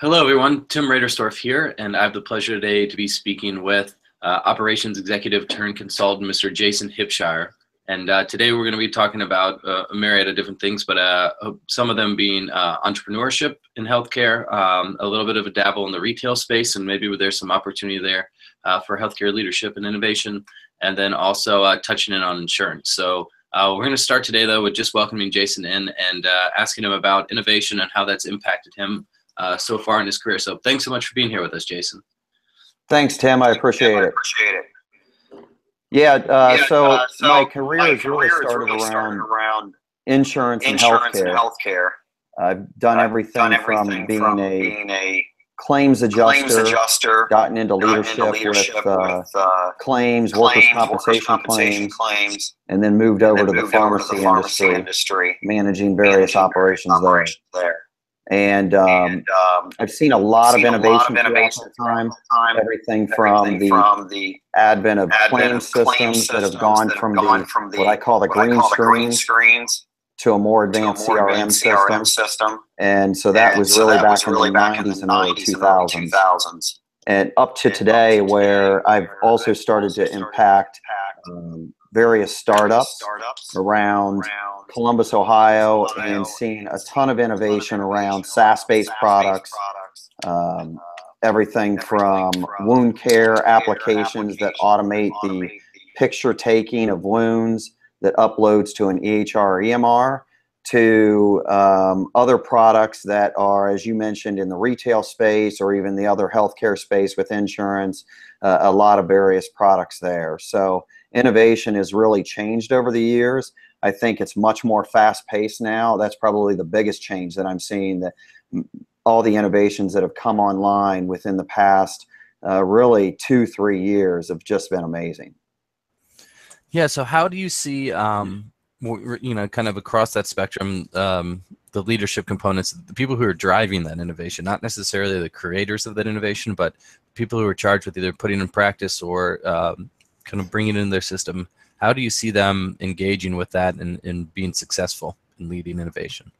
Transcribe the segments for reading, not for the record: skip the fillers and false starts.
Hello, everyone. Tim Raderstorff here, and I have the pleasure today to be speaking with Operations Executive turned Consultant, Mr. Jason Hipsher. And today we're going to be talking about a myriad of different things, but some of them being entrepreneurship in healthcare, a little bit of a dabble in the retail space, and maybe there's some opportunity there for healthcare leadership and innovation, and then also touching in on insurance. So we're going to start today, though, with just welcoming Jason in and asking him about innovation and how that's impacted him so far in his career. So thanks so much for being here with us, Jason. Thanks, Tim. I appreciate it. So my career has really started around insurance and healthcare. I've done everything from being a claims adjuster, gotten into leadership with claims, workers' compensation claims, and then moved over to the pharmacy industry, managing various operations there. And I've seen a lot of innovation throughout that time, everything from the advent of claim systems that have gone from what I call the green screens to a more advanced CRM system. And so that was really back in the 90s and early 2000s. And up to today, where I've also started to impact various startups around Columbus, Ohio, and seeing a ton of innovation around SaaS-based products, everything from wound care applications that automate the picture taking of wounds that uploads to an EHR or EMR, to other products that are, as you mentioned, in the retail space or even the other healthcare space with insurance, a lot of various products there. So innovation has really changed over the years. I think it's much more fast-paced now. That's probably the biggest change that I'm seeing, that all the innovations that have come online within the past really 2-3 years have just been amazing. Yeah, so how do you see, kind of across that spectrum, the leadership components, the people who are driving that innovation, not necessarily the creators of that innovation, but people who are charged with either putting in practice or kind of bringing it in their system? How do you see them engaging with that and being successful in leading innovation?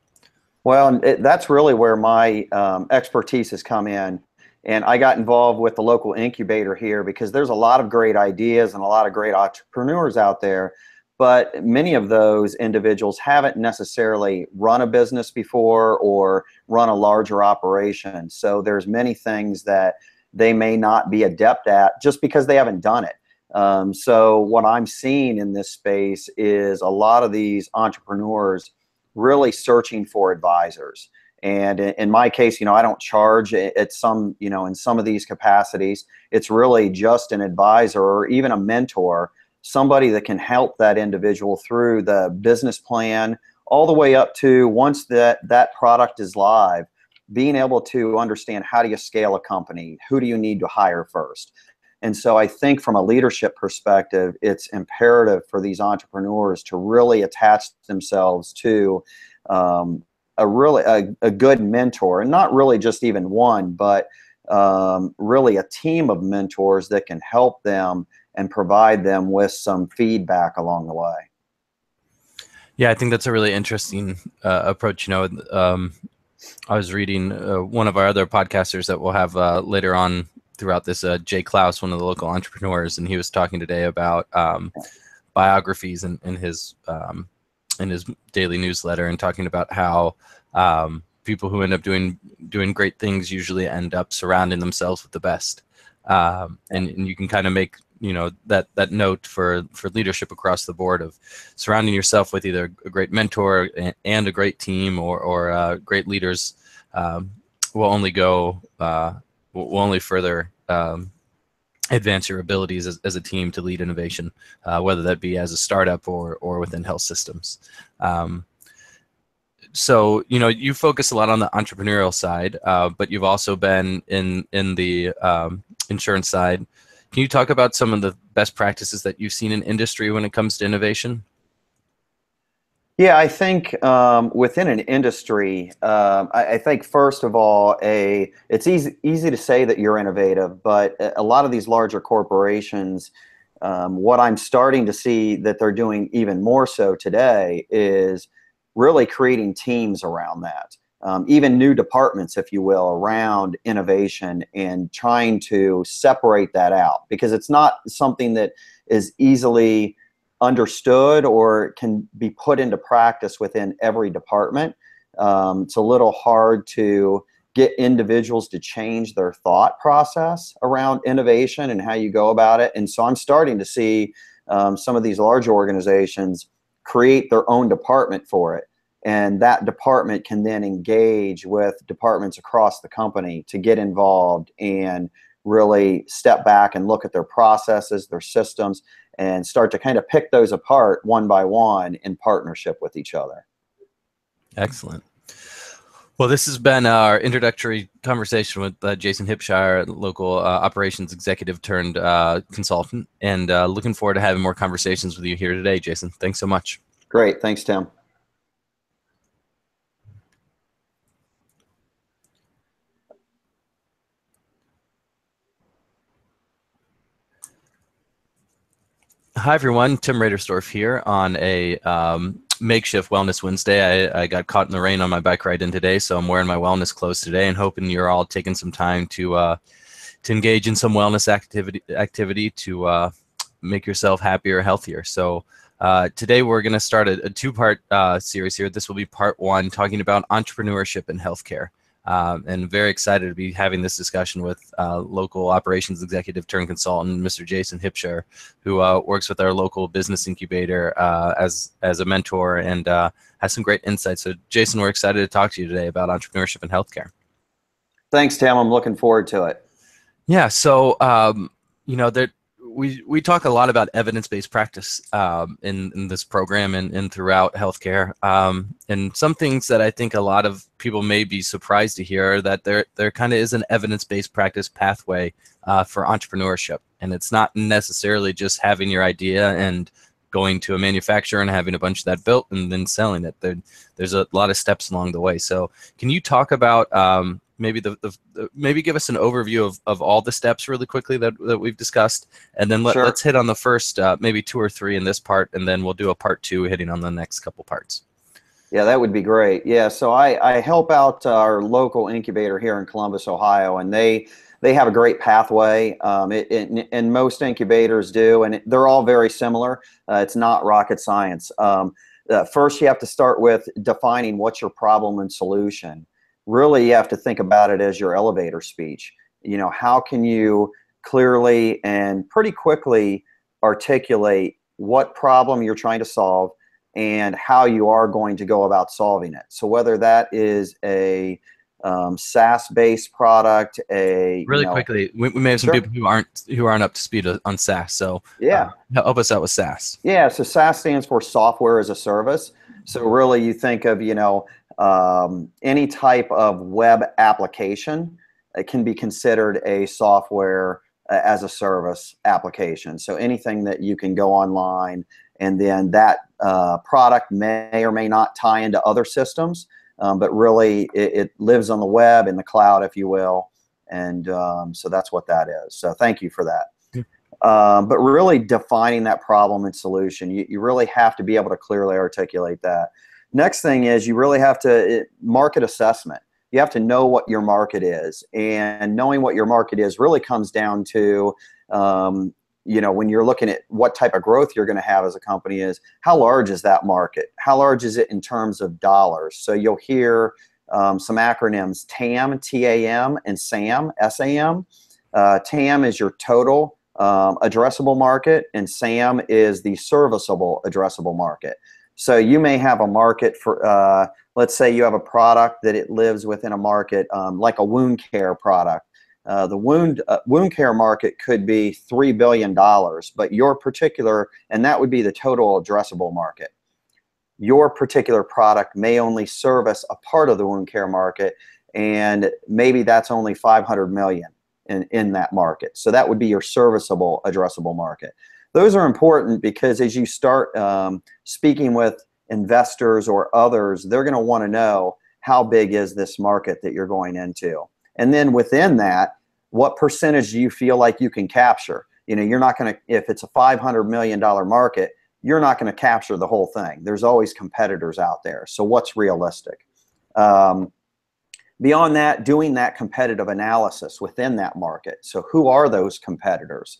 Well, that's really where my expertise has come in. And I got involved with the local incubator here because there's a lot of great ideas and a lot of great entrepreneurs out there. But many of those individuals haven't necessarily run a business before or run a larger operation. So there's many things that they may not be adept at just because they haven't done it. So what I'm seeing in this space is a lot of these entrepreneurs really searching for advisors. And in my case, I don't charge at some, in some of these capacities. It's really just an advisor or even a mentor, somebody that can help that individual through the business plan all the way up to once that product is live, being able to understand how do you scale a company, who do you need to hire first. And so I think from a leadership perspective, it's imperative for these entrepreneurs to really attach themselves to a good mentor, and not really just even one, but really a team of mentors that can help them and provide them with some feedback along the way. Yeah, I think that's a really interesting approach. I was reading one of our other podcasters that we'll have later on throughout this, Jay Klaus, one of the local entrepreneurs, and he was talking today about biographies in his daily newsletter, and talking about how people who end up doing great things usually end up surrounding themselves with the best, and you can kind of make that note for leadership across the board of surrounding yourself with either a great mentor and a great team or great leaders will only further advance your abilities as a team to lead innovation, whether that be as a startup or within health systems. So you focus a lot on the entrepreneurial side, but you've also been in the insurance side. Can you talk about some of the best practices that you've seen in industry when it comes to innovation? Yeah, I think within an industry, I think first of all, it's easy to say that you're innovative, but a lot of these larger corporations, what I'm starting to see that they're doing even more so today is really creating teams around that. even new departments, if you will, around innovation, and trying to separate that out, because it's not something that is easily understood or can be put into practice within every department. It's a little hard to get individuals to change their thought process around innovation and how you go about it. And so I'm starting to see some of these large organizations create their own department for it. And that department can then engage with departments across the company to get involved and really step back and look at their processes, their systems, and start to kind of pick those apart one by one in partnership with each other. Excellent. Well, this has been our introductory conversation with Jason Hipsher, local operations executive turned consultant, and looking forward to having more conversations with you here today, Jason. Thanks so much. Great. Thanks, Tim. Hi, everyone. Tim Radersdorf here on a makeshift Wellness Wednesday. I got caught in the rain on my bike ride in today, so I'm wearing my wellness clothes today and hoping you're all taking some time to engage in some wellness activity to make yourself happier, healthier. So today we're going to start a two-part series here. This will be part one, talking about entrepreneurship in healthcare. And very excited to be having this discussion with local operations executive turned consultant, Mr. Jason Hipsher, who works with our local business incubator as a mentor and has some great insights. So Jason, we're excited to talk to you today about entrepreneurship in healthcare. Thanks, Tim. I'm looking forward to it. Yeah, so you know, we talk a lot about evidence-based practice in this program and throughout healthcare. And some things that I think a lot of people may be surprised to hear are that there kind of is an evidence-based practice pathway for entrepreneurship. And it's not necessarily just having your idea and going to a manufacturer and having a bunch of that built and then selling it. There's a lot of steps along the way. So can you talk about maybe maybe give us an overview of all the steps really quickly that we've discussed, and then Sure. let's hit on the first maybe 2 or 3 in this part, and then we'll do a part 2 hitting on the next couple parts. Yeah, that would be great. Yeah, so I help out our local incubator here in Columbus, Ohio, and they have a great pathway, and most incubators do, and they're all very similar. It's not rocket science. First, you have to start with defining what's your problem and solution. Really, you have to think about it as your elevator speech. You know, how can you clearly and pretty quickly articulate what problem you're trying to solve and how you are going to go about solving it. So whether that is a SaaS-based product, Really quickly, we may have some Sure. people who aren't up to speed on SaaS. So Yeah. help us out with SaaS. Yeah, so SaaS stands for software as a service. So really you think of, any type of web application, it can be considered a software as a service application. So anything that you can go online and then that product may or may not tie into other systems, but really it lives on the web, in the cloud, if you will. And so that's what that is. So thank you for that. But really defining that problem and solution, you really have to be able to clearly articulate that. Next thing is you really have to market assessment. You have to know what your market is, and knowing what your market is really comes down to, when you're looking at what type of growth you're going to have as a company, is how large is that market? How large is it in terms of dollars? So you'll hear some acronyms: TAM, T-A-M, and SAM, S-A-M. TAM is your total addressable market, and SAM is the serviceable addressable market. So you may have a market for, let's say you have a product that it lives within a market like a wound care product. The wound care market could be $3 billion, but your particular, and that would be the total addressable market. Your particular product may only service a part of the wound care market, and maybe that's only 500 million in that market. So that would be your serviceable addressable market. Those are important because as you start speaking with investors or others, they're going to want to know how big is this market that you're going into. And then within that, what percentage do you feel like you can capture? You're not going to, if it's a $500 million market, you're not going to capture the whole thing. There's always competitors out there. So what's realistic? Beyond that, doing that competitive analysis within that market. So who are those competitors?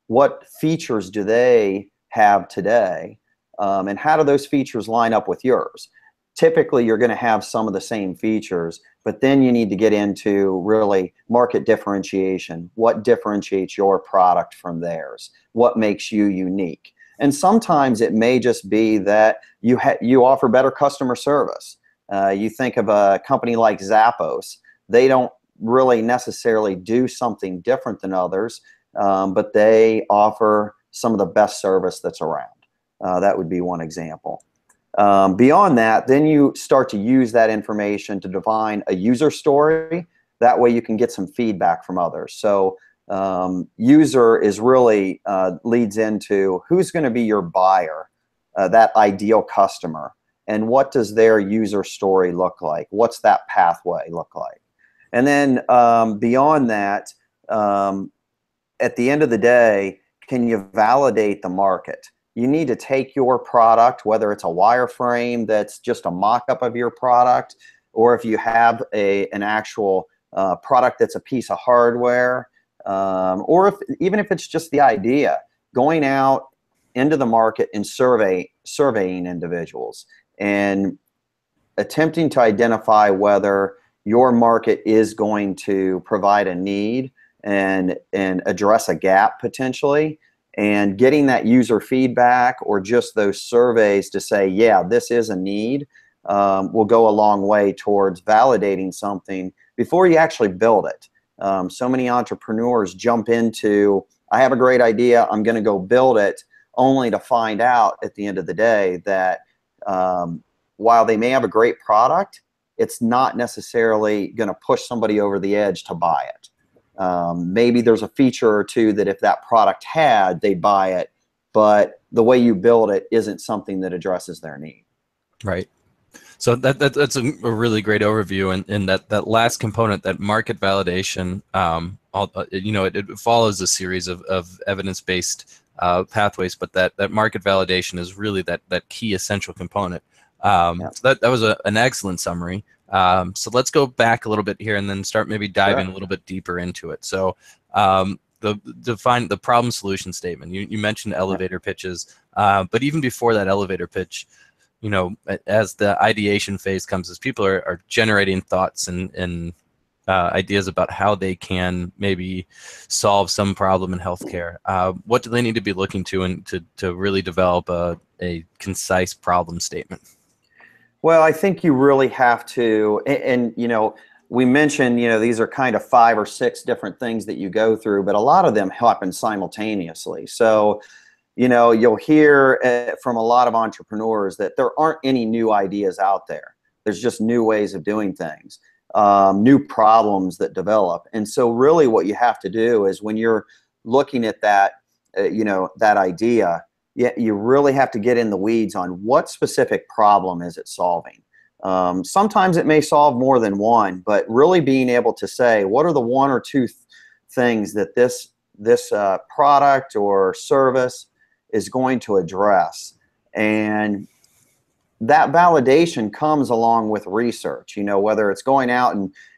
What features do they have today? And how do those features line up with yours? Typically, you're going to have some of the same features, but then you need to get into really market differentiation. What differentiates your product from theirs? What makes you unique? And sometimes it may just be that you offer better customer service. You think of a company like Zappos. They don't really necessarily do something different than others, but they offer some of the best service that's around. That would be one example. Beyond that, then you start to use that information to define a user story. That way you can get some feedback from others. So user is really leads into who's going to be your buyer, that ideal customer, and what does their user story look like? What's that pathway look like? And then beyond that, at the end of the day, can you validate the market? You need to take your product, whether it's a wireframe that's just a mock-up of your product, or if you have an actual product that's a piece of hardware, or even if it's just the idea, going out into the market and surveying individuals and attempting to identify whether your market is going to provide a need and address a gap potentially, and getting that user feedback or just those surveys to say, yeah, this is a need, will go a long way towards validating something before you actually build it. So many entrepreneurs jump into, I have a great idea, I'm going to go build it, only to find out at the end of the day that while they may have a great product, it's not necessarily going to push somebody over the edge to buy it. Maybe there's a feature or two that if that product had, they'd buy it, but the way you build it isn't something that addresses their need. Right. So that's a really great overview, and that last component, that market validation, it follows a series of evidence-based pathways, but that market validation is really that key essential component. So that was an excellent summary. So let's go back a little bit here and then start maybe diving a little bit deeper into it. So define the problem solution statement. You mentioned elevator pitches, but even before that elevator pitch, as the ideation phase comes, as people are generating thoughts and ideas about how they can maybe solve some problem in healthcare, what do they need to be looking to and to really develop a concise problem statement? Well, I think you really have to, and we mentioned, these are kind of 5 or 6 different things that you go through, but a lot of them happen simultaneously. So, you'll hear from a lot of entrepreneurs that there aren't any new ideas out there. There's just new ways of doing things, new problems that develop. And so really what you have to do is when you're looking at that, that idea, you really have to get in the weeds on what specific problem is it solving. Sometimes it may solve more than one, but really being able to say, what are the 1 or 2 things that this product or service is going to address? And that validation comes along with research, whether it's going out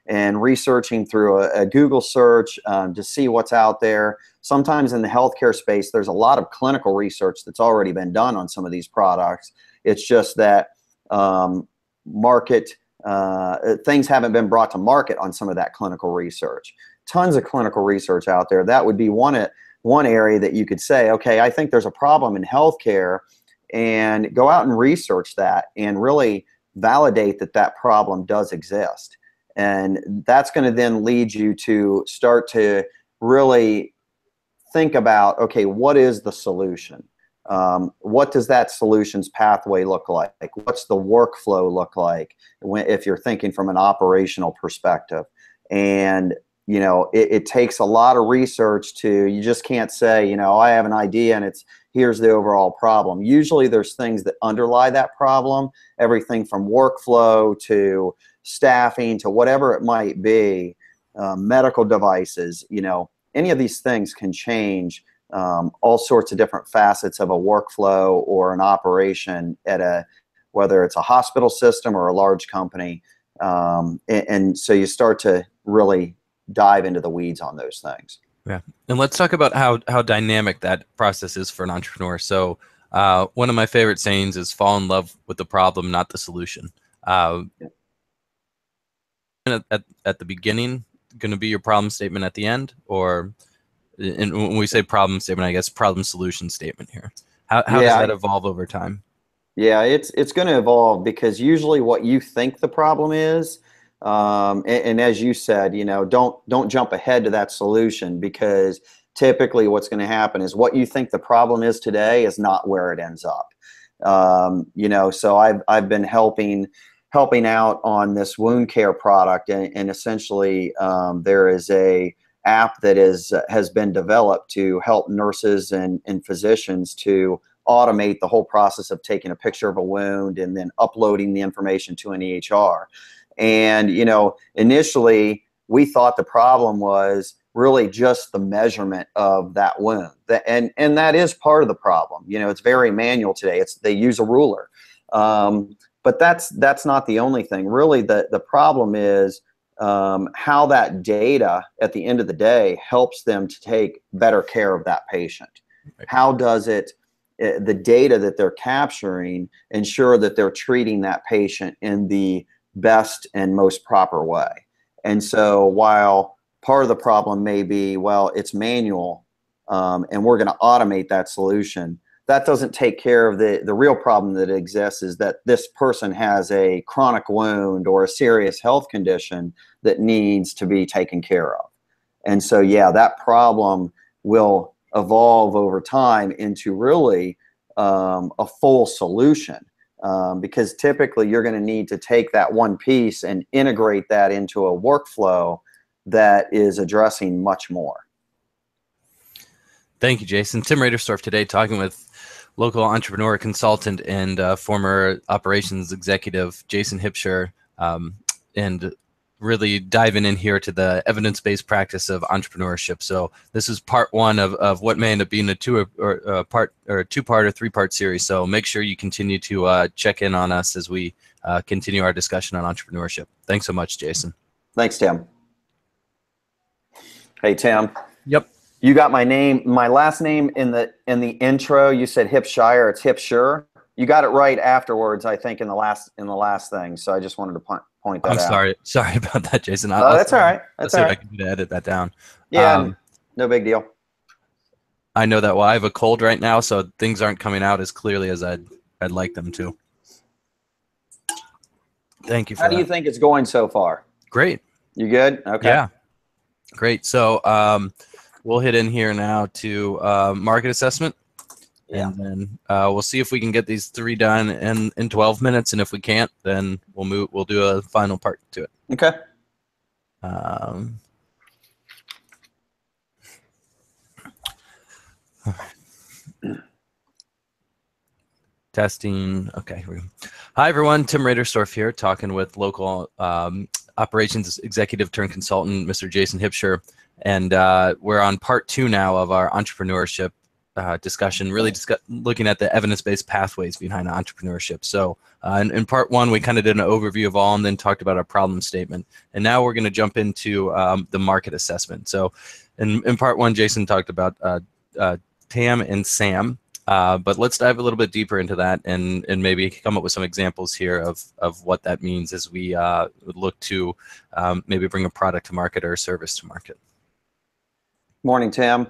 and researching through a Google search to see what's out there. Sometimes in the healthcare space, there's a lot of clinical research that's already been done on some of these products. It's just that things haven't been brought to market on some of that clinical research. Tons of clinical research out there. That would be one area that you could say, okay, I think there's a problem in healthcare, and go out and research that and really validate that problem does exist. And that's going to then lead you to start to really think about, okay, what is the solution? What does that solution's pathway look like? What's the workflow look like if you're thinking from an operational perspective? And it takes a lot of research you just can't say, I have an idea and here's the overall problem. Usually there's things that underlie that problem, everything from workflow to staffing to whatever it might be, medical devices, any of these things can change all sorts of different facets of a workflow or an operation whether it's a hospital system or a large company. And so you start to really dive into the weeds on those things. Yeah, and let's talk about how dynamic that process is for an entrepreneur. So one of my favorite sayings is fall in love with the problem, not the solution. At the beginning going to be your problem statement at the end, or and when we say problem statement, I guess problem solution statement here. How does that evolve over time? Yeah, it's going to evolve, because usually what you think the problem is, and as you said, don't jump ahead to that solution, because typically what's going to happen is what you think the problem is today is not where it ends up. So I've been helping out on this wound care product, and essentially there is a app that has been developed to help nurses and physicians to automate the whole process of taking a picture of a wound and then uploading the information to an EHR. And initially we thought the problem was really just the measurement of that wound, and that is part of the problem. It's very manual today. They use a ruler, but that's not the only thing. Really, the problem is how that data at the end of the day helps them to take better care of that patient. How does the data that they're capturing ensure that they're treating that patient in the best and most proper way? And so while part of the problem may be, well, it's manual, and we're going to automate that solution, that doesn't take care of the real problem that exists, is that this person has a chronic wound or a serious health condition that needs to be taken care of. And so, yeah, that problem will evolve over time into really a full solution, because typically you're going to need to take that one piece and integrate that into a workflow that is addressing much more. Thank you, Jason. Tim Raderstorff today, talking with local entrepreneur, consultant, and former operations executive Jason Hipsher, and really diving in here to the evidence-based practice of entrepreneurship. So this is part one of what may end up being a two-part or three-part series. So make sure you continue to check in on us as we continue our discussion on entrepreneurship. Thanks so much, Jason. Thanks, Tim. Hey, Tim. Yep. You got my last name in the intro. You said Hipshire. It's Hipsher. You got it right afterwards, I think, in the last thing. So I just wanted to point that out. I'm sorry about that, Jason. That's all right. Let's see if I can edit that down. Yeah, no big deal. I know that. Well, I have a cold right now, so things aren't coming out as clearly as I'd like them to. Thank you for that. How do you think it's going so far? Great. You good? Okay. Yeah. Great. So we'll hit in here now to market assessment. Yeah. And then we'll see if we can get these 3 done in 12 minutes, and if we can't, then we'll do a final part to it. Okay. Testing. Okay. Here we go. Hi, everyone. Tim Raderstorff here, talking with local operations executive turned consultant, Mr. Jason Hipsher. And we're on part 2 now of our entrepreneurship discussion, really looking at the evidence-based pathways behind entrepreneurship. So in part 1, we kind of did an overview of all and then talked about our problem statement. And now we're going to jump into the market assessment. So in part 1, Jason talked about TAM and SAM. But let's dive a little bit deeper into that and maybe come up with some examples here of what that means as we look to maybe bring a product to market or a service to market. Morning, Tim.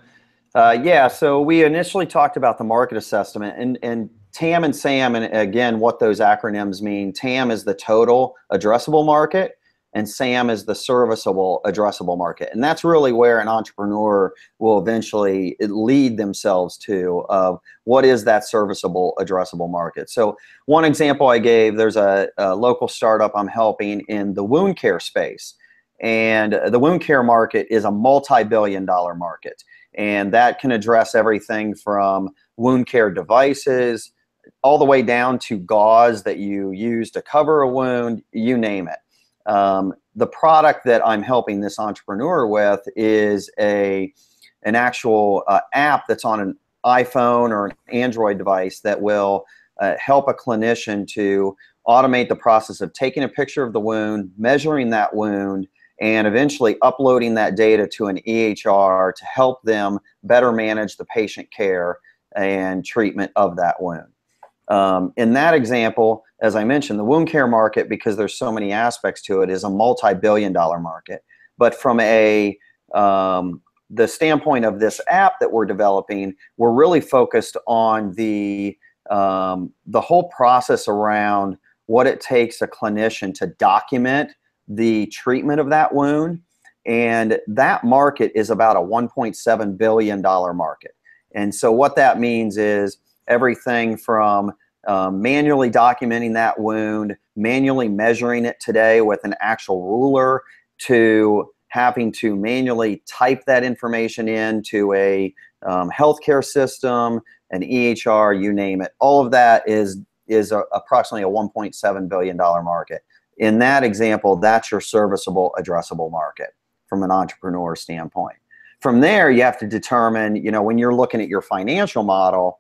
Yeah, so we initially talked about the market assessment, and TAM and SAM, and again, what those acronyms mean. TAM is the total addressable market, and SAM is the serviceable addressable market. And that's really where an entrepreneur will eventually lead themselves to what is that serviceable addressable market. So one example I gave, there's a local startup I'm helping in the wound care space. And the wound care market is a multi-billion-dollar market. And that can address everything from wound care devices all the way down to gauze that you use to cover a wound, you name it. The product that I'm helping this entrepreneur with is an actual app that's on an iPhone or an Android device that will help a clinician to automate the process of taking a picture of the wound, measuring that wound, and eventually uploading that data to an EHR to help them better manage the patient care and treatment of that wound. In that example, as I mentioned, the wound care market, because there's so many aspects to it, is a multi-billion-dollar market. But from the standpoint of this app that we're developing, we're really focused on the whole process around what it takes a clinician to document the treatment of that wound. And that market is about a $1.7 billion market. And so what that means is everything from manually documenting that wound, manually measuring it today with an actual ruler, to having to manually type that information into a healthcare system, an EHR, you name it. All of that is approximately a $1.7 billion market. In that example, that's your serviceable, addressable market from an entrepreneur standpoint. From there, you have to determine, when you're looking at your financial model,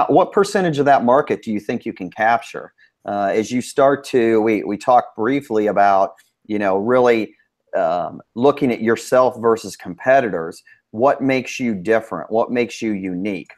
what percentage of that market do you think you can capture? As you start to, we talked briefly about, really looking at yourself versus competitors. What makes you different? What makes you unique?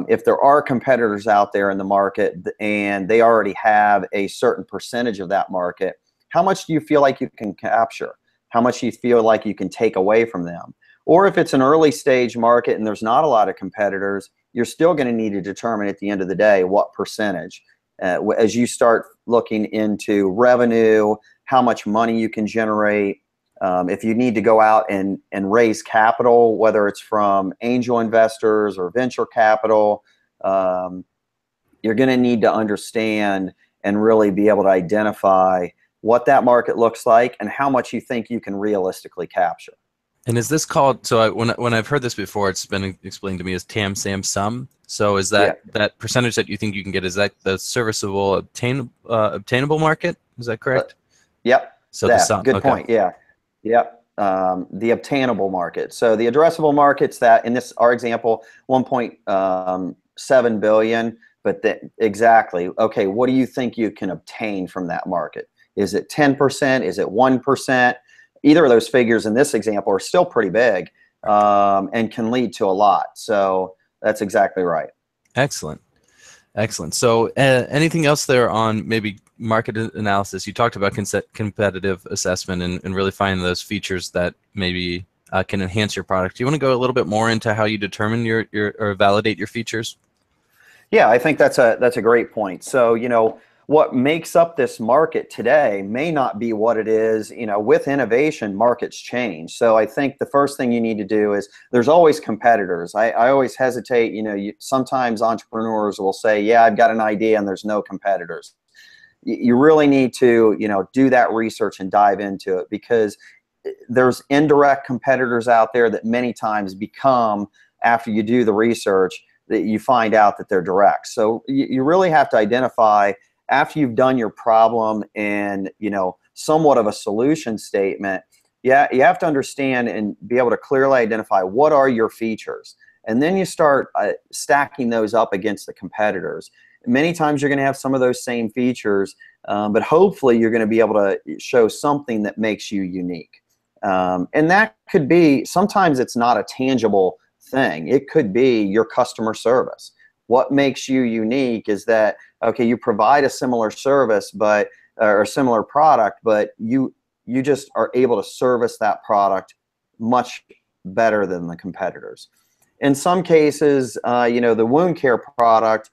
If there are competitors out there in the market and they already have a certain percentage of that market, how much do you feel like you can capture? How much do you feel like you can take away from them? Or if it's an early stage market and there's not a lot of competitors, you're still going to need to determine at the end of the day what percentage. As you start looking into revenue, how much money you can generate, if you need to go out and raise capital, whether it's from angel investors or venture capital, you're going to need to understand and really be able to identify what that market looks like and how much you think you can realistically capture. And is this called, so when I've heard this before, it's been explained to me as TAM, SAM, SUM. So is that that percentage that you think you can get, is that the serviceable, obtainable market? Is that correct? Yep. So the SUM. Good point. Yeah. Yep. The obtainable market. So the addressable market's that, in our example, 1.7 billion. But exactly, okay, what do you think you can obtain from that market? Is it 10%? Is it 1%? Either of those figures in this example are still pretty big and can lead to a lot. So that's exactly right. Excellent. Excellent. So anything else there on maybe market analysis? You talked about competitive assessment and really finding those features that maybe can enhance your product. Do you want to go a little bit more into how you determine or validate your features? Yeah, I think that's a great point. So, what makes up this market today may not be what it is. With innovation, markets change. So I think the first thing you need to do is, there's always competitors. I always hesitate. Sometimes entrepreneurs will say, yeah, I've got an idea and there's no competitors. You really need to, do that research and dive into it, because there's indirect competitors out there that many times become, after you do the research, that you find out that they're direct. So you really have to identify, after you've done your problem and, somewhat of a solution statement, you have to understand and be able to clearly identify what are your features. And then you start stacking those up against the competitors. Many times you're going to have some of those same features, but hopefully you're going to be able to show something that makes you unique. And that could be, sometimes it's not a tangible thing. It could be your customer service. What makes you unique is that, okay, you provide a similar service, or a similar product, but you just are able to service that product much better than the competitors. In some cases, the wound care product,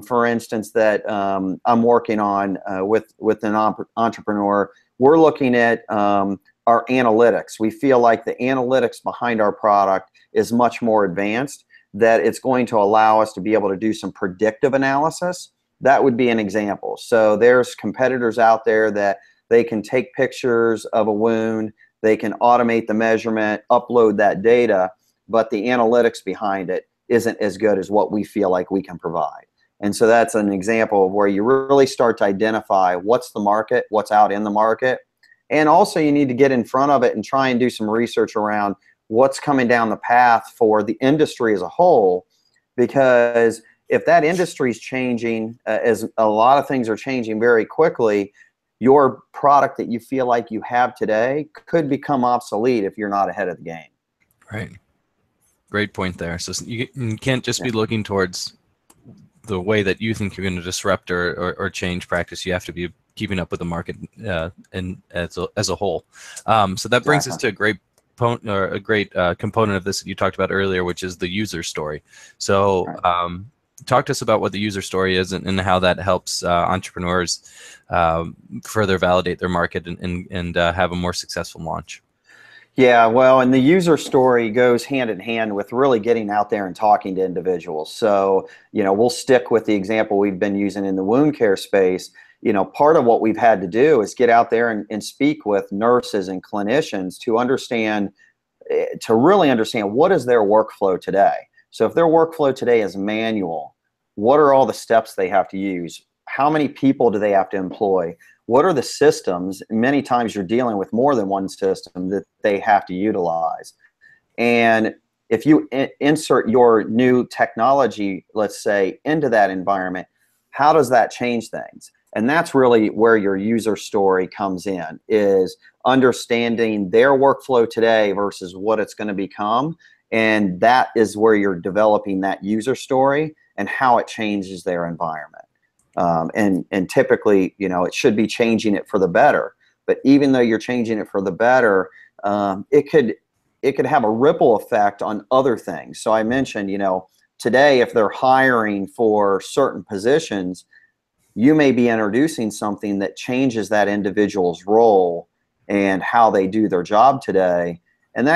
for instance, that I'm working on with an entrepreneur, we're looking at our analytics. We feel like the analytics behind our product is much more advanced, that it's going to allow us to be able to do some predictive analysis. That would be an example. So there's competitors out there that they can take pictures of a wound, they can automate the measurement, upload that data, but the analytics behind it isn't as good as what we feel like we can provide. And so that's an example of where you really start to identify what's the market, what's out in the market. And also you need to get in front of it and try and do some research around what's coming down the path for the industry as a whole, because if that industry is changing, as a lot of things are changing very quickly, your product that you feel like you have today could become obsolete if you're not ahead of the game. Right. Great point there. So you can't just be looking towards the way that you think you're going to disrupt or change practice. You have to be keeping up with the market and as a whole. So that brings us to a great component of this that you talked about earlier, which is the user story. So talk to us about what the user story is and how that helps entrepreneurs further validate their market and have a more successful launch. Yeah, well, and the user story goes hand in hand with really getting out there and talking to individuals. So, we'll stick with the example we've been using in the wound care space. Part of what we've had to do is get out there and speak with nurses and clinicians to really understand what is their workflow today. So if their workflow today is manual, what are all the steps they have to use? How many people do they have to employ? What are the systems? Many times you're dealing with more than one system that they have to utilize. And if you insert your new technology, let's say, into that environment, how does that change things? And that's really where your user story comes in, is understanding their workflow today versus what it's going to become. And that is where you're developing that user story and how it changes their environment. And typically, it should be changing it for the better. But even though you're changing it for the better, it could have a ripple effect on other things. So I mentioned, today, if they're hiring for certain positions, you may be introducing something that changes that individual's role and how they do their job today. And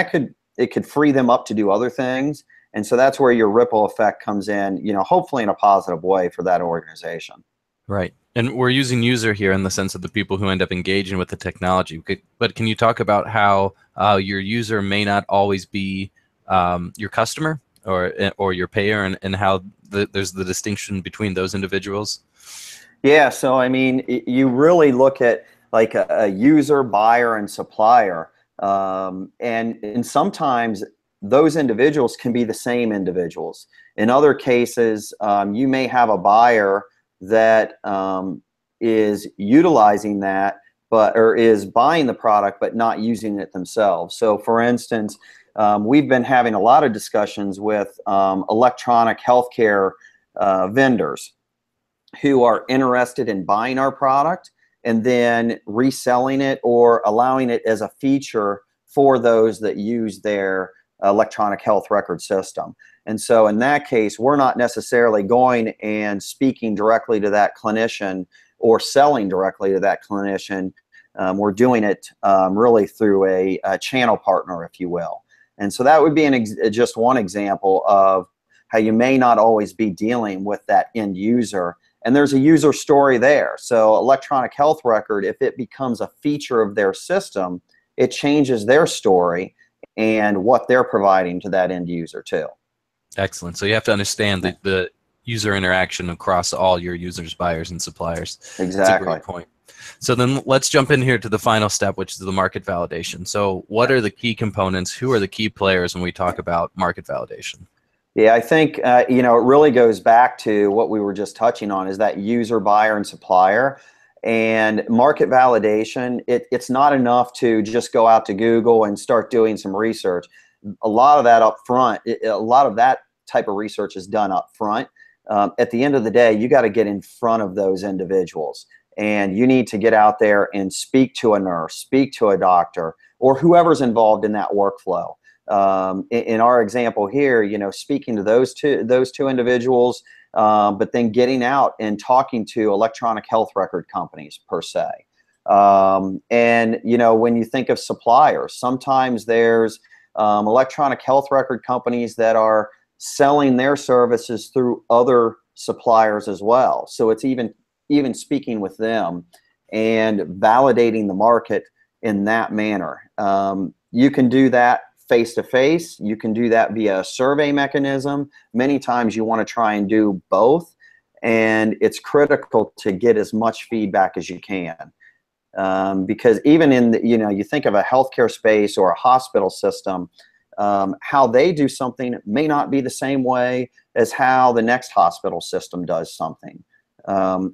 it could free them up to do other things. And so that's where your ripple effect comes in, hopefully in a positive way for that organization. Right. And we're using user here in the sense of the people who end up engaging with the technology. But can you talk about how your user may not always be your customer or your payer, and how there's the distinction between those individuals? Yeah. So, you really look at like a user, buyer, and supplier. And sometimes those individuals can be the same individuals. In other cases, you may have a buyer that is utilizing that, or is buying the product but not using it themselves. So, for instance, we've been having a lot of discussions with electronic healthcare vendors who are interested in buying our product and then reselling it or allowing it as a feature for those that use their electronic health record system. And so in that case, we're not necessarily going and speaking directly to that clinician or selling directly to that clinician. We're doing it really through a channel partner, if you will. And so that would be just one example of how you may not always be dealing with that end user. And there's a user story there. So electronic health record, if it becomes a feature of their system, it changes their story and what they're providing to that end user too. Excellent. So you have to understand the user interaction across all your users, buyers, and suppliers. Exactly. That's a great point. So then let's jump in here to the final step, which is the market validation. So what are the key components? Who are the key players when we talk about market validation? Yeah, I think, it really goes back to what we were just touching on, is that user, buyer, and supplier. And market validation, it's not enough to just go out to Google and start doing some research. A lot of that up front, a lot of that type of research is done up front. At the end of the day, you got to get in front of those individuals. And you need to get out there and speak to a nurse, speak to a doctor, or whoever's involved in that workflow. In our example here, speaking to those two individuals, but then getting out and talking to electronic health record companies per se. And when you think of suppliers, sometimes there's electronic health record companies that are selling their services through other suppliers as well. So it's even speaking with them and validating the market in that manner. You can do that face-to-face. You can do that via a survey mechanism. Many times you want to try and do both, and it's critical to get as much feedback as you can. Because even in you think of a healthcare space or a hospital system, how they do something may not be the same way as how the next hospital system does something.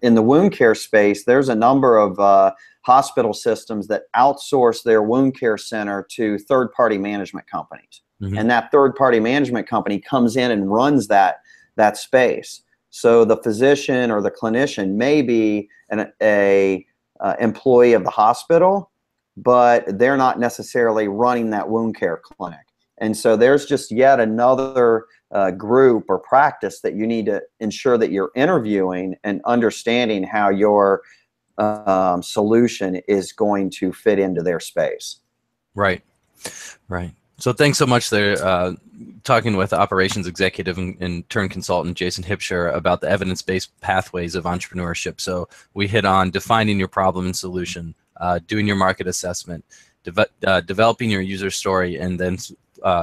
In the wound care space, there's a number of hospital systems that outsource their wound care center to third-party management companies. Mm-hmm. And that third-party management company comes in and runs that space. So the physician or the clinician may be an employee of the hospital, but they're not necessarily running that wound care clinic. And so there's just yet another group or practice that you need to ensure that you're interviewing and understanding how your solution is going to fit into their space. Right, right. So thanks so much there, talking with operations executive and turn consultant Jason Hipsher about the evidence-based pathways of entrepreneurship. So we hit on defining your problem and solution, doing your market assessment, developing your user story, and then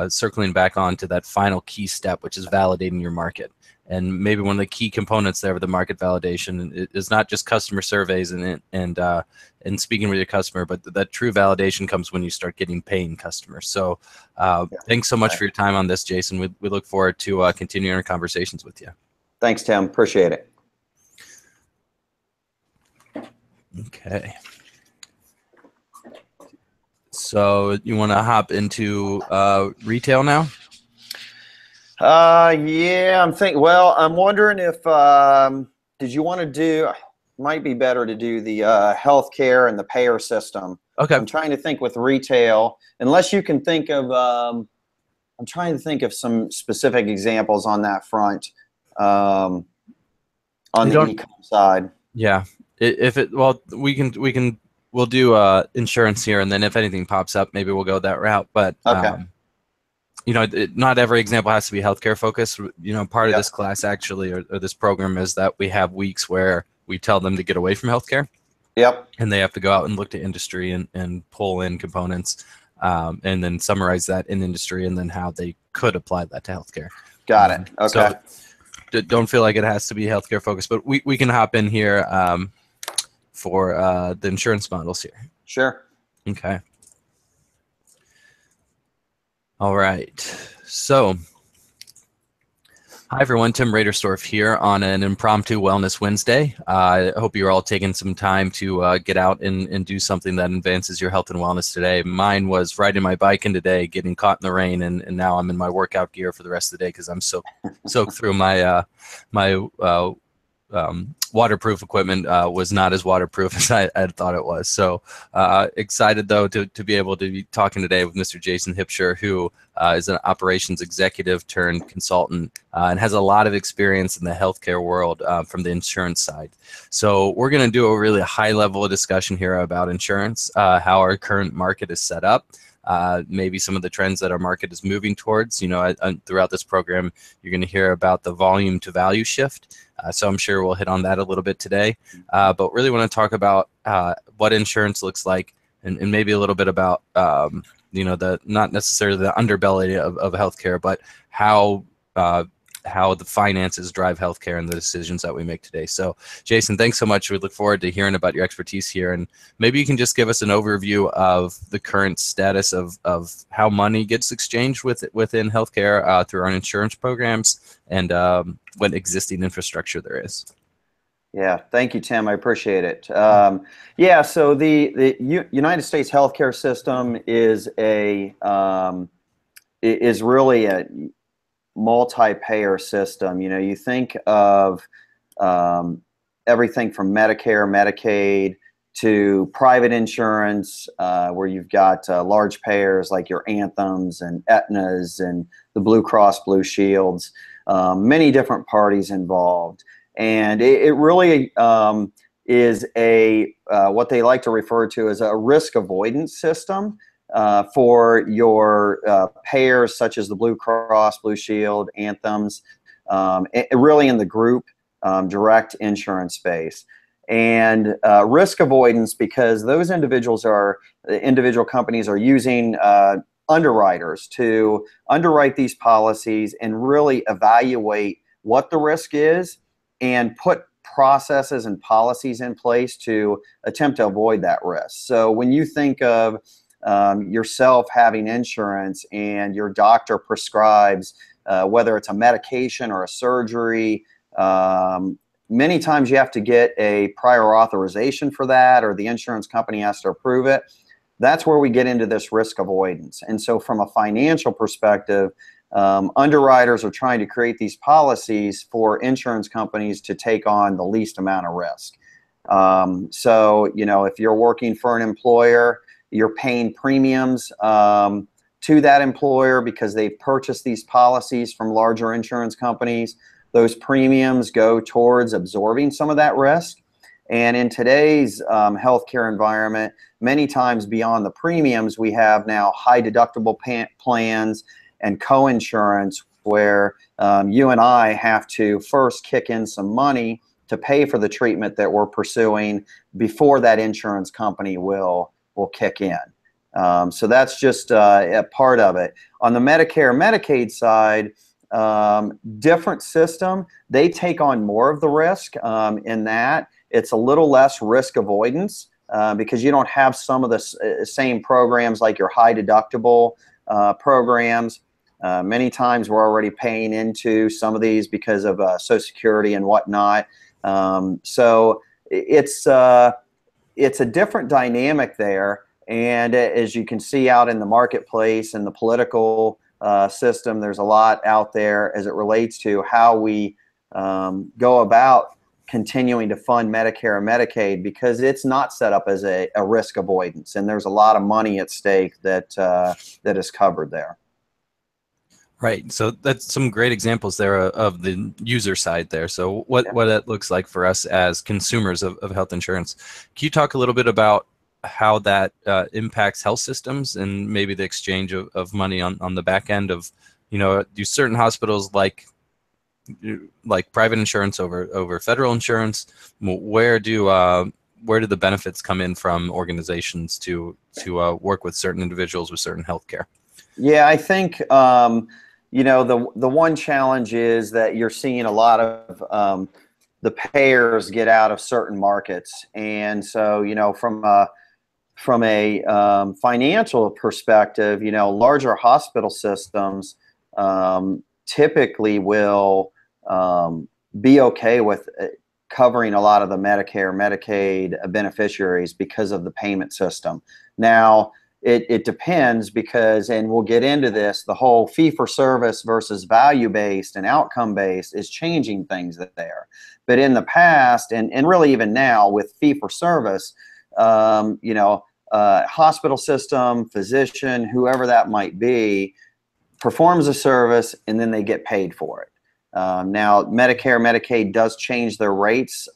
circling back on to that final key step, which is validating your market. And maybe one of the key components there of the market validation is not just customer surveys and speaking with your customer, but that true validation comes when you start getting paying customers. So thanks so much for your time on this, Jason. We look forward to continuing our conversations with you. Thanks, Tim. Appreciate it. Okay. So you want to hop into retail now? Yeah, I'm wondering if, did you want to do, might be better to do the healthcare and the payer system. Okay. I'm trying to think with retail, unless you can think of, I'm trying to think of some specific examples on that front, on the e-com side. Yeah. Well, we'll do insurance here, and then if anything pops up, maybe we'll go that route. But okay. You know, not every example has to be healthcare focused. You know, part of this class actually, or this program, is that we have weeks where we tell them to get away from healthcare. Yep. And they have to go out and look to industry and pull in components, and then summarize that in industry, and then how they could apply that to healthcare. Got it. Okay. So don't feel like it has to be healthcare focused, but we can hop in here for the insurance models here. Sure. Okay. All right. So, hi everyone, Tim Raderstorff here on an impromptu Wellness Wednesday. I hope you're all taking some time to get out and do something that advances your health and wellness today. Mine was riding my bike in today, getting caught in the rain, and now I'm in my workout gear for the rest of the day because I'm soaked through my waterproof equipment was not as waterproof as I had thought it was. So excited though to be able to be talking today with Mr. Jason Hipsher, who is an operations executive turned consultant and has a lot of experience in the healthcare world from the insurance side. So we're going to do a really high level of discussion here about insurance, how our current market is set up. Maybe some of the trends that our market is moving towards. You know, throughout this program, you're going to hear about the volume to value shift. So I'm sure we'll hit on that a little bit today. But really want to talk about what insurance looks like, and maybe a little bit about, you know, not necessarily the underbelly of healthcare, but how the finances drive healthcare and the decisions that we make today. So, Jason, thanks so much. We look forward to hearing about your expertise here, and maybe you can just give us an overview of the current status of how money gets exchanged within healthcare through our insurance programs, and what existing infrastructure there is. Yeah, thank you, Tim. I appreciate it. Yeah, so the United States healthcare system is really a multi-payer system. You know, you think of everything from Medicare, Medicaid, to private insurance, where you've got large payers like your Anthems and Aetnas and the Blue Cross Blue Shields, many different parties involved. And it really is what they like to refer to as a risk avoidance system for your payers such as the Blue Cross, Blue Shield, Anthems, really in the group direct insurance space. And risk avoidance, because those individual companies are using underwriters to underwrite these policies and really evaluate what the risk is and put processes and policies in place to attempt to avoid that risk. So when you think of yourself having insurance and your doctor prescribes, whether it's a medication or a surgery, many times you have to get a prior authorization for that, or the insurance company has to approve it. That's where we get into this risk avoidance. And so from a financial perspective, underwriters are trying to create these policies for insurance companies to take on the least amount of risk. So, you know, if you're working for an employer, you're paying premiums to that employer because they've purchased these policies from larger insurance companies. Those premiums go towards absorbing some of that risk. And in today's healthcare environment, many times beyond the premiums, we have now high deductible plans and co-insurance where you and I have to first kick in some money to pay for the treatment that we're pursuing before that insurance company will kick in. So that's just a part of it. On the Medicare, Medicaid side, different system. They take on more of the risk in that. It's a little less risk avoidance because you don't have some of the same programs like your high deductible programs. Many times we're already paying into some of these because of Social Security and whatnot. So it's a different dynamic there. And as you can see out in the marketplace and the political system, there's a lot out there as it relates to how we go about continuing to fund Medicare and Medicaid, because it's not set up as a risk avoidance, and there's a lot of money at stake that that is covered there. Right. So that's some great examples there of the user side there. So what that looks like for us as consumers of health insurance. Can you talk a little bit about how that impacts health systems and maybe the exchange of money on the back end of, you know, do certain hospitals like private insurance over federal insurance? Where do the benefits come in from organizations to work with certain individuals with certain health care? Yeah, I think you know, the one challenge is that you're seeing a lot of the payers get out of certain markets, and so, you know, from a financial perspective, you know, larger hospital systems typically will be okay with covering a lot of the Medicare, Medicaid beneficiaries because of the payment system. Now, it depends because, and we'll get into this, the whole fee-for-service versus value-based and outcome-based is changing things there. But in the past, and really even now with fee-for-service, you know, hospital system, physician, whoever that might be, performs a service and then they get paid for it. Now, Medicare, Medicaid does change their rates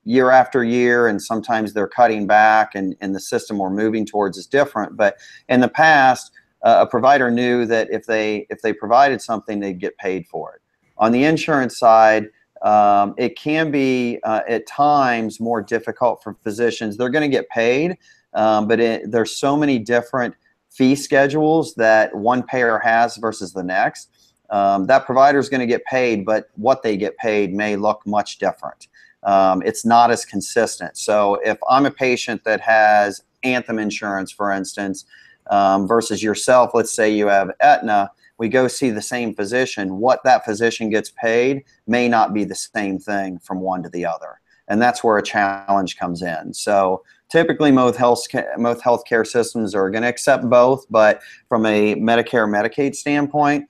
year after year, and sometimes they're cutting back, and the system we're moving towards is different. But in the past, a provider knew that if they provided something, they'd get paid for it. On the insurance side, it can be at times more difficult for physicians. They're going to get paid, but there's so many different fee schedules that one payer has versus the next. That provider is going to get paid, but what they get paid may look much different. It's not as consistent. So if I'm a patient that has Anthem insurance, for instance, versus yourself, let's say you have Aetna, we go see the same physician. What that physician gets paid may not be the same thing from one to the other. And that's where a challenge comes in. So typically most healthcare systems are going to accept both, but from a Medicare, Medicaid standpoint,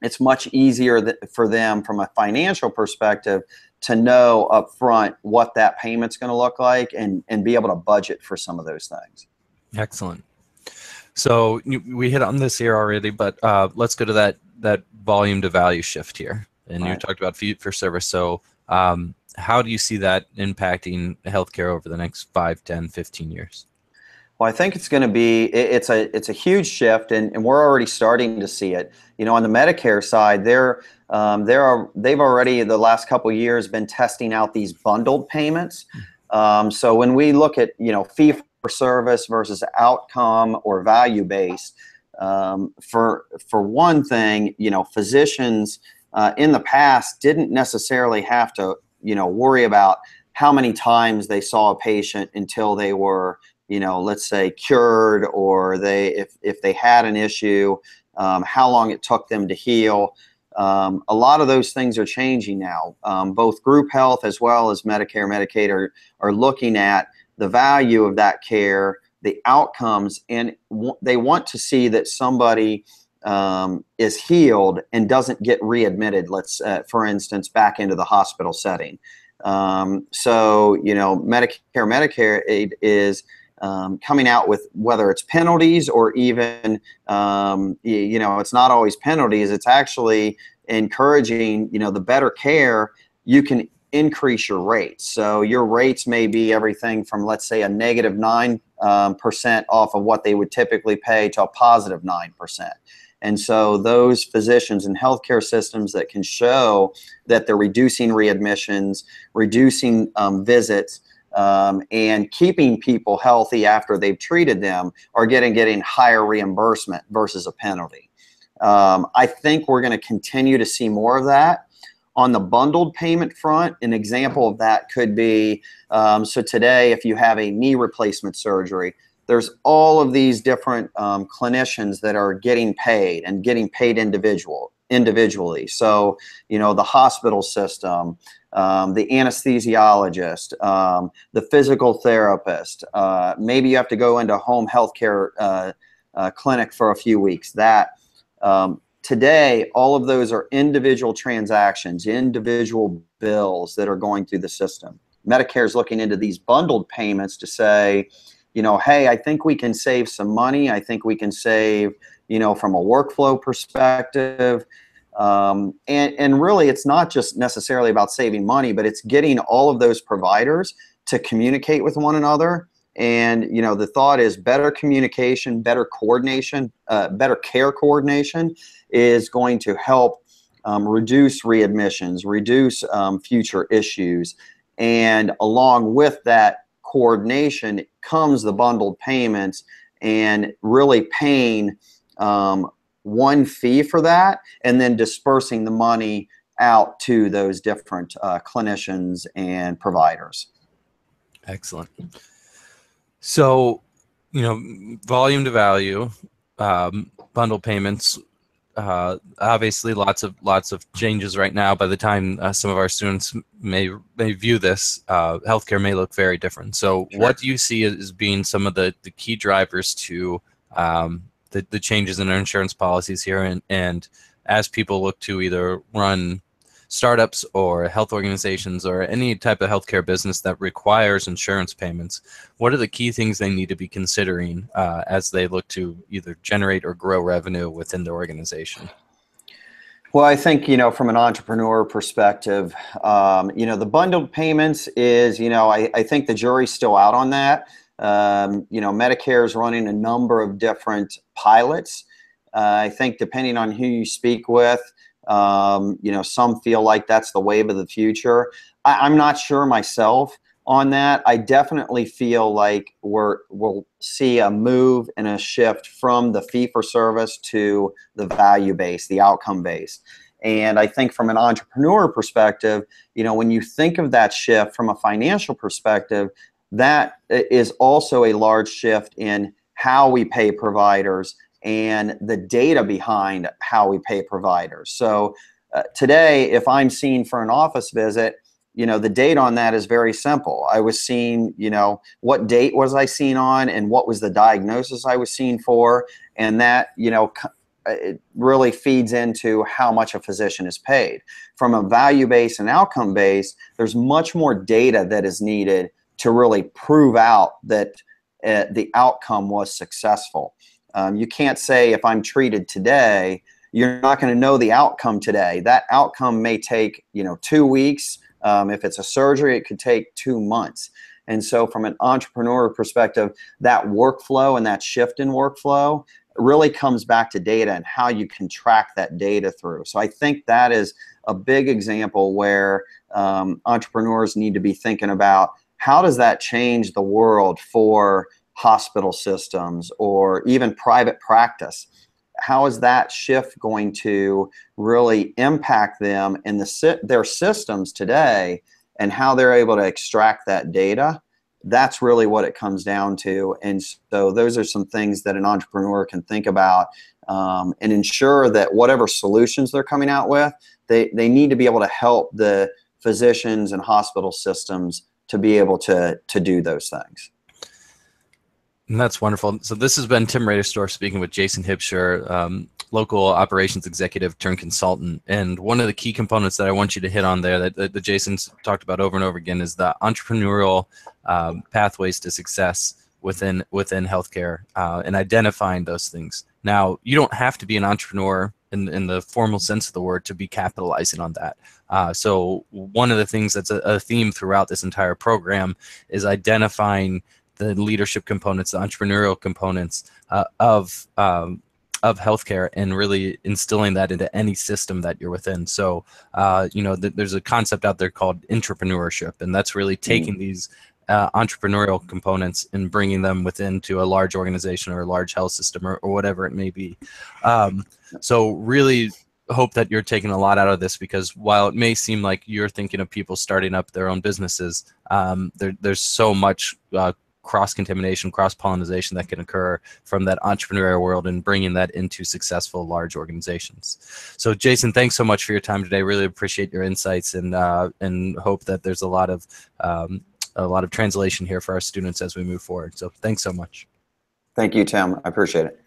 it's much easier for them from a financial perspective to know up front what that payment's going to look like and be able to budget for some of those things. Excellent. So we hit on this here already, but let's go to that volume to value shift here. And you talked about fee for service. So how do you see that impacting healthcare over the next 5, 10, 15 years? Well, I think it's going to be, it's a huge shift, and we're already starting to see it. You know, on the Medicare side, they've already the last couple of years been testing out these bundled payments. So when we look at, you know, fee for service versus outcome or value based, for one thing, you know, physicians in the past didn't necessarily have to, you know, worry about how many times they saw a patient until they were, let's say cured, or if they had an issue, how long it took them to heal. A lot of those things are changing now. Both group health as well as Medicare, Medicaid are looking at the value of that care, the outcomes, and they want to see that somebody is healed and doesn't get readmitted, for instance, back into the hospital setting. So, Medicare is coming out with, whether it's penalties or even, it's not always penalties. It's actually encouraging, the better care, you can increase your rates. So your rates may be everything from, let's say, a negative 9% off of what they would typically pay to a positive 9%. And so those physicians and healthcare systems that can show that they're reducing readmissions, reducing visits, and keeping people healthy after they've treated them are getting higher reimbursement versus a penalty. I think we're going to continue to see more of that. On the bundled payment front, an example of that could be, so today if you have a knee replacement surgery, there's all of these different clinicians that are getting paid individually. So, the hospital system, the anesthesiologist, the physical therapist, maybe you have to go into a home health care clinic for a few weeks. Today, all of those are individual transactions, individual bills that are going through the system. Medicare is looking into these bundled payments to say, hey, I think we can save some money. I think we can save, from a workflow perspective. And really, it's not just necessarily about saving money, but it's getting all of those providers to communicate with one another. And, the thought is better communication, better coordination, better care coordination is going to help reduce readmissions, reduce future issues. And along with that coordination comes the bundled payments, and really paying one fee for that and then dispersing the money out to those different clinicians and providers. Excellent. So, volume to value, bundle payments, obviously lots of changes right now. By the time some of our students may view this, healthcare may look very different. So Sure. What do you see as being some of the key drivers to the changes in our insurance policies here, and as people look to either run startups or health organizations or any type of healthcare business that requires insurance payments, what are the key things they need to be considering as they look to either generate or grow revenue within the organization? Well, I think, from an entrepreneur perspective, the bundled payments is, I think the jury's still out on that. Medicare is running a number of different pilots. I think depending on who you speak with, some feel like that's the wave of the future. I'm not sure myself on that. I definitely feel like we'll see a move and a shift from the fee-for-service to the value-based, the outcome-based. And I think from an entrepreneur perspective, when you think of that shift from a financial perspective, that is also a large shift in how we pay providers and the data behind how we pay providers. So today, if I'm seen for an office visit, the date on that is very simple. I was seen, what date was I seen on and what was the diagnosis I was seen for, and that, it really feeds into how much a physician is paid. From a value-based and outcome-based, there's much more data that is needed to really prove out that the outcome was successful. You can't say if I'm treated today, you're not going to know the outcome today. That outcome may take 2 weeks. If it's a surgery, it could take 2 months. And so from an entrepreneur perspective, that workflow and that shift in workflow really comes back to data and how you can track that data through. So I think that is a big example where entrepreneurs need to be thinking about, how does that change the world for hospital systems or even private practice? How is that shift going to really impact them in their systems today, and how they're able to extract that data That's really what it comes down to. And so those are some things that an entrepreneur can think about, and ensure that whatever solutions they're coming out with, they need to be able to help the physicians and hospital systems to be able to do those things. And that's wonderful. So this has been Tim Raderstorff speaking with Jason Hipsher, local operations executive turned consultant. And one of the key components that I want you to hit on there that Jason's talked about over and over again is the entrepreneurial pathways to success within healthcare, and identifying those things. Now, you don't have to be an entrepreneur in the formal sense of the word to be capitalizing on that. So one of the things that's a theme throughout this entire program is identifying the leadership components, the entrepreneurial components of healthcare, and really instilling that into any system that you're within. So, there's a concept out there called entrepreneurship, and that's really taking these entrepreneurial components and bringing them within to a large organization or a large health system or whatever it may be. So really hope that you're taking a lot out of this, because while it may seem like you're thinking of people starting up their own businesses, there's so much cross-contamination, cross-pollination that can occur from that entrepreneurial world and bringing that into successful large organizations. So Jason, thanks so much for your time today. Really appreciate your insights, and hope that there's a lot of translation here for our students as we move forward. So thanks so much. Thank you, Tim. I appreciate it.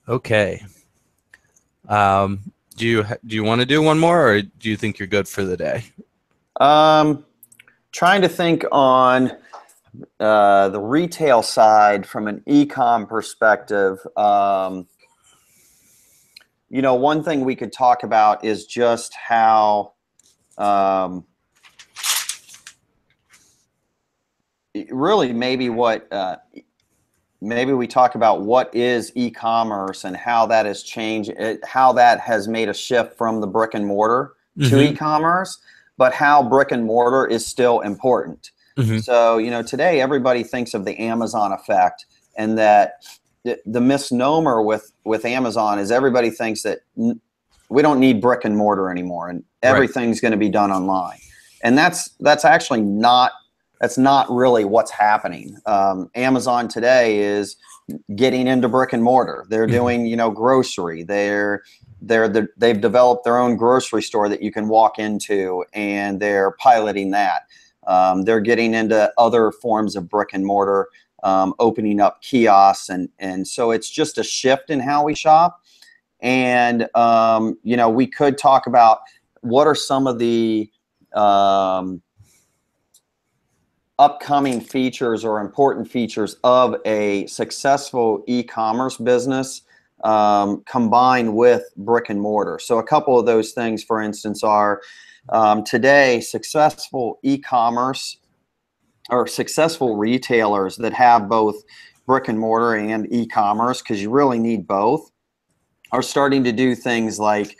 Okay. Do you want to do one more, or do you think you're good for the day? Trying to think on the retail side from an e-com perspective. One thing we could talk about is just how really maybe we talk about what is e-commerce and how that has changed, how that has made a shift from the brick and mortar to e-commerce, but how brick and mortar is still important. So, today everybody thinks of the Amazon effect, and that the misnomer with Amazon is everybody thinks that we don't need brick and mortar anymore, and everything's going to be done online. And that's actually not really what's happening. Amazon today is getting into brick and mortar. They're doing, grocery. They've developed their own grocery store that you can walk into, and they're piloting that. They're getting into other forms of brick and mortar, opening up kiosks, and so it's just a shift in how we shop. And we could talk about what are some of the upcoming features or important features of a successful e-commerce business combined with brick and mortar. So a couple of those things, for instance, are today successful e-commerce or successful retailers that have both brick and mortar and e-commerce, because you really need both, are starting to do things like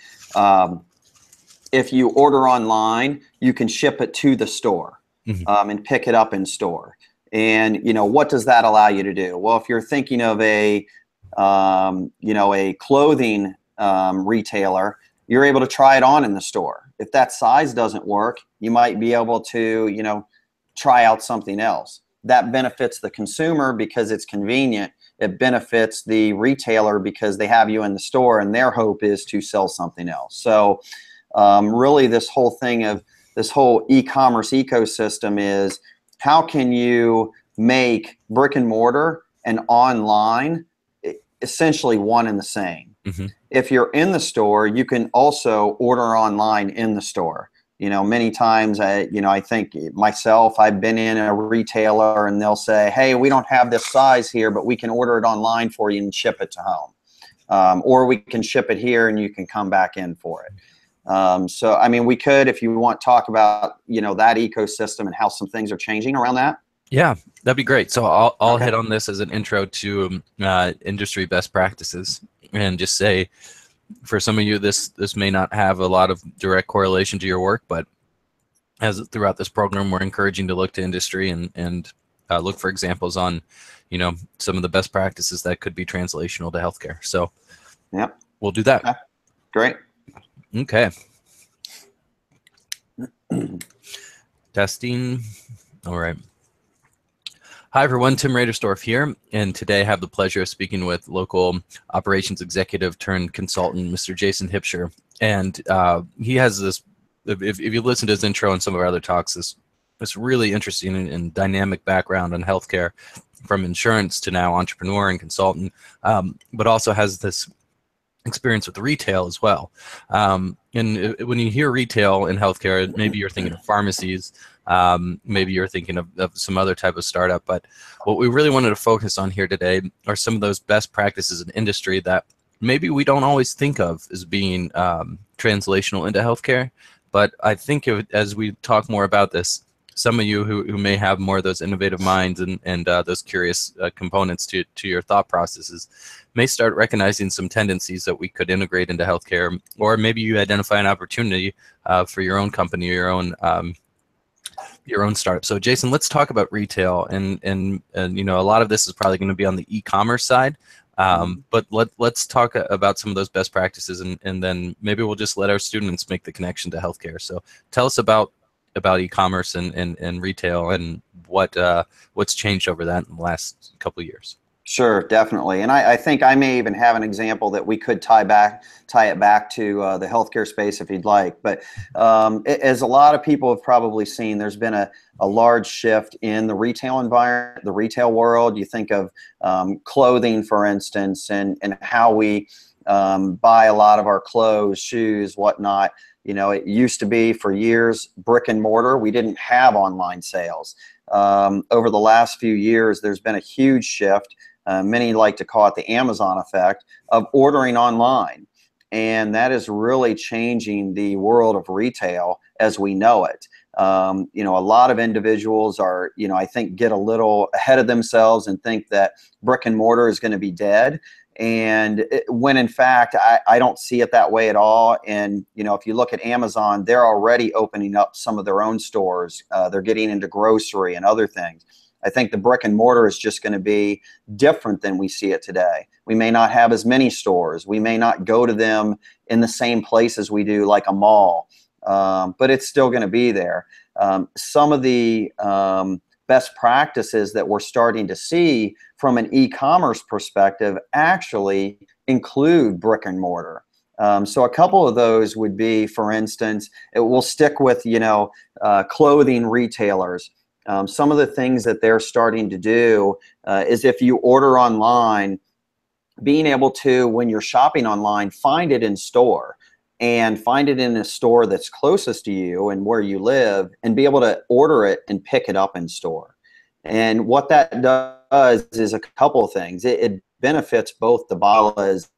if you order online, you can ship it to the store. And pick it up in store. And what does that allow you to do? Well, if you're thinking of a clothing retailer, you're able to try it on in the store. If that size doesn't work, you might be able to try out something else. That benefits the consumer because it's convenient. It benefits the retailer because they have you in the store, and their hope is to sell something else. So really this whole thing of this whole e-commerce ecosystem is how can you make brick and mortar and online essentially one and the same. If you're in the store, you can also order online in the store. Many times I think myself, I've been in a retailer and they'll say, hey, we don't have this size here, but we can order it online for you and ship it to home. Or we can ship it here and you can come back in for it. So, we could, if you want, talk about, that ecosystem and how some things are changing around that. Yeah, that'd be great. So I'll hit on this as an intro to industry best practices, and just say, for some of you, this may not have a lot of direct correlation to your work, but as throughout this program, we're encouraging to look to industry and look for examples on, some of the best practices that could be translational to healthcare. So yeah, we'll do that. Okay. Great. Okay. Testing. All right. Hi, everyone. Tim Radersdorf here, and today I have the pleasure of speaking with local operations executive turned consultant, Mr. Jason Hipsher. And he has this, if you listen to his intro and some of our other talks, this really interesting and dynamic background on healthcare, from insurance to now entrepreneur and consultant, but also has this experience with retail as well. And when you hear retail in healthcare, maybe you're thinking of pharmacies, maybe you're thinking of some other type of startup, but what we really wanted to focus on here today are some of those best practices in industry that maybe we don't always think of as being translational into healthcare. But I think as we talk more about this, some of you who may have more of those innovative minds and those curious components to your thought processes may start recognizing some tendencies that we could integrate into healthcare, or maybe you identify an opportunity for your own company or your own startup. So Jason, let's talk about retail, and you know, a lot of this is probably going to be on the e-commerce side, but let's talk about some of those best practices, and then maybe we'll just let our students make the connection to healthcare. So tell us about e-commerce and retail, and what's changed over that in the last couple of years. Sure, definitely. And I think I may even have an example that we could tie it back to the healthcare space if you'd like. But as a lot of people have probably seen, there's been a large shift in the retail environment, the retail world. You think of clothing, for instance, and how we buy a lot of our clothes, shoes, whatnot. You know, it used to be for years brick and mortar. We didn't have online sales. Over the last few years, there's been a huge shift. Many like to call it the Amazon effect of ordering online. And that is really changing the world of retail as we know it. You know, a lot of individuals are, you know, I think get a little ahead of themselves and think that brick and mortar is going to be dead. And when in fact, I don't see it that way at all. And, you know, if you look at Amazon, they're already opening up some of their own stores. They're getting into grocery and other things. I think the brick and mortar is just going to be different than we see it today. We may not have as many stores. We may not go to them in the same place as we do, like a mall, but it's still going to be there. Some of the best practices that we're starting to see from an e-commerce perspective actually include brick and mortar. So a couple of those would be, for instance, we'll stick with, you know, clothing retailers. Some of the things that they're starting to do is if you order online, being able to, when you're shopping online, find it in store and find it in a store that's closest to you and where you live, and be able to order it and pick it up in store. And what that does is a couple of things. It benefits both the buyers,